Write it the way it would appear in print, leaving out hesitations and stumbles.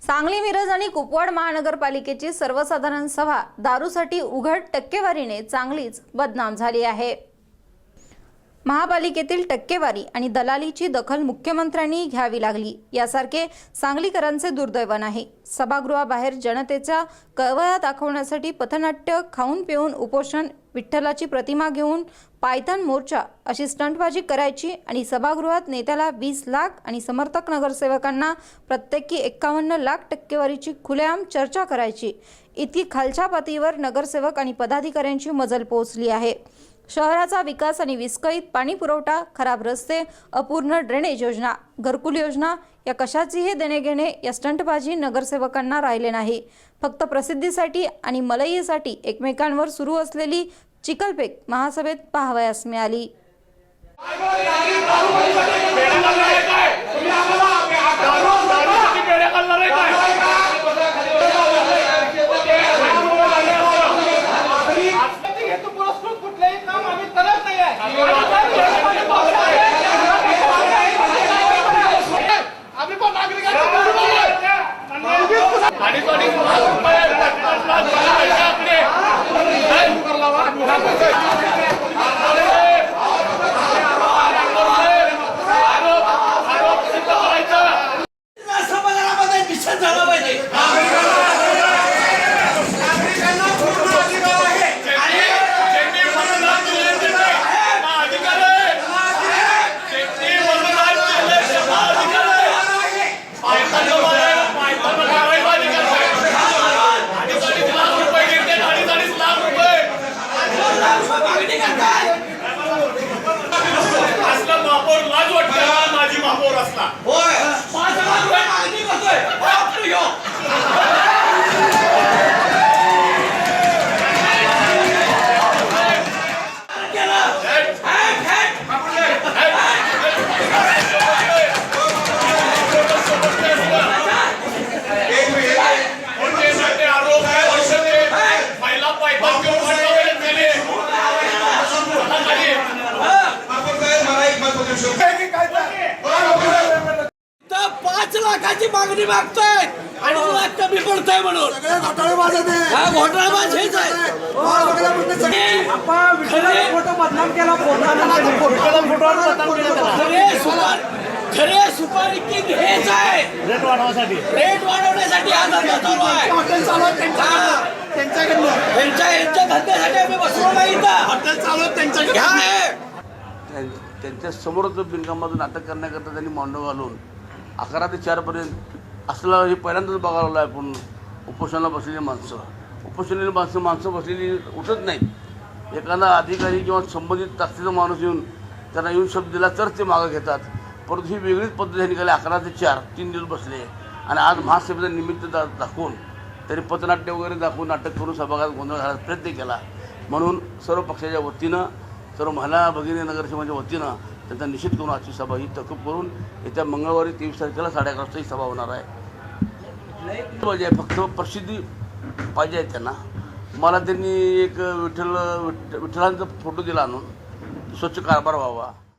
सांगली, मिरज आणि कुपवाड महानगरपालिकेची सर्वसाधारण सभा दारूसाठी उघड टक्केवारीने चांगलीच बदनाम झाली आहे। महापालिकेतील टक्केवारी आणि दलालीची दखल मुख्यमंत्र्यांनी घ्यावी लागली यासारखे सांगलीकरांचे दुर्दैव नाही। सभागृहाबाहेर जनतेचा कळवळा दाखवण्यासाठी पथनाट्य, खाऊन पिऊन उपोषण, विठ्ठलाची प्रतिमा घेऊन पायथन मोर्चा अशी स्टंटबाजी करायची आणि सभागृहात नेत्याला 20 लाख आणि समर्थक नगरसेवकांना प्रत्येकी 51 लाख टक्केवारीची खुलेआम चर्चा करायची। इतकी खालच्या पातळीवर नगरसेवक आणि पदाधिकाऱ्यांची मजल पोहोचली आहे। शहराचा विकास आणि विस्कळीत पाणी पुरवठा, खराब रस्ते, अपूर्ण ड्रेनेज योजना, घरकुल योजना या कशाचीही देणेघेणे या स्टंटबाजी नगरसेवकांना राहिले नाही। फक्त प्रसिद्धीसाठी आणि मलईसाठी एकमेकांवर सुरू असलेली चिखलफेक महासभेत पाहावयास मिळाली। लाखाची मागणी मागतोय आणि तुला कमी पडतोय म्हणून घोटाळेबाज हेच आहे। खरे सुपारी किंग हेच आहे। रेट वाढवण्यासाठी हा धंदा चालू आहे। त्यांच्या धंद्यासाठी आम्ही बसलो नाही इथं। हॉटेल चालू त्यांच्या समोरच बिनकामाचं नाटक करण्याकरता त्यांनी मांडव घालून 11 ते 4 पर्यंत असलं हे पहिल्यांदाच बघायला आहे। पण उपोषणाला बसलेली माणसं बसलेली उठत नाहीत। एखादा अधिकारी किंवा संबंधित ताकदीचा माणूस येऊन त्यांना येऊन शब्द दिला तर ते मागं घेतात। परंतु ही वेगळीच पद्धत निघाली। 11 ते 4 3 दिवस बसले आणि आज महासभेचं निमित्त दाखवून त्यांनी पथनाट्य वगैरे दाखवून नाटक करून सभागृहात गोंधळ घालायचा प्रयत्न केला। म्हणून सर्व पक्षाच्या वतीनं, सर्व महिला भगिनी नगरसेवकांच्या वतीनं त्यांचा निषेध करून आजची सभा ही तहकूब करून येत्या मंगळवारी 23 तारखेला 11:30 वाजता ही सभा होणार आहे। फक्त प्रसिद्धी पाहिजे आहे त्यांना। मला त्यांनी एक विठ्ठलांचा फोटो दिला आणून स्वच्छ कारभार व्हावा।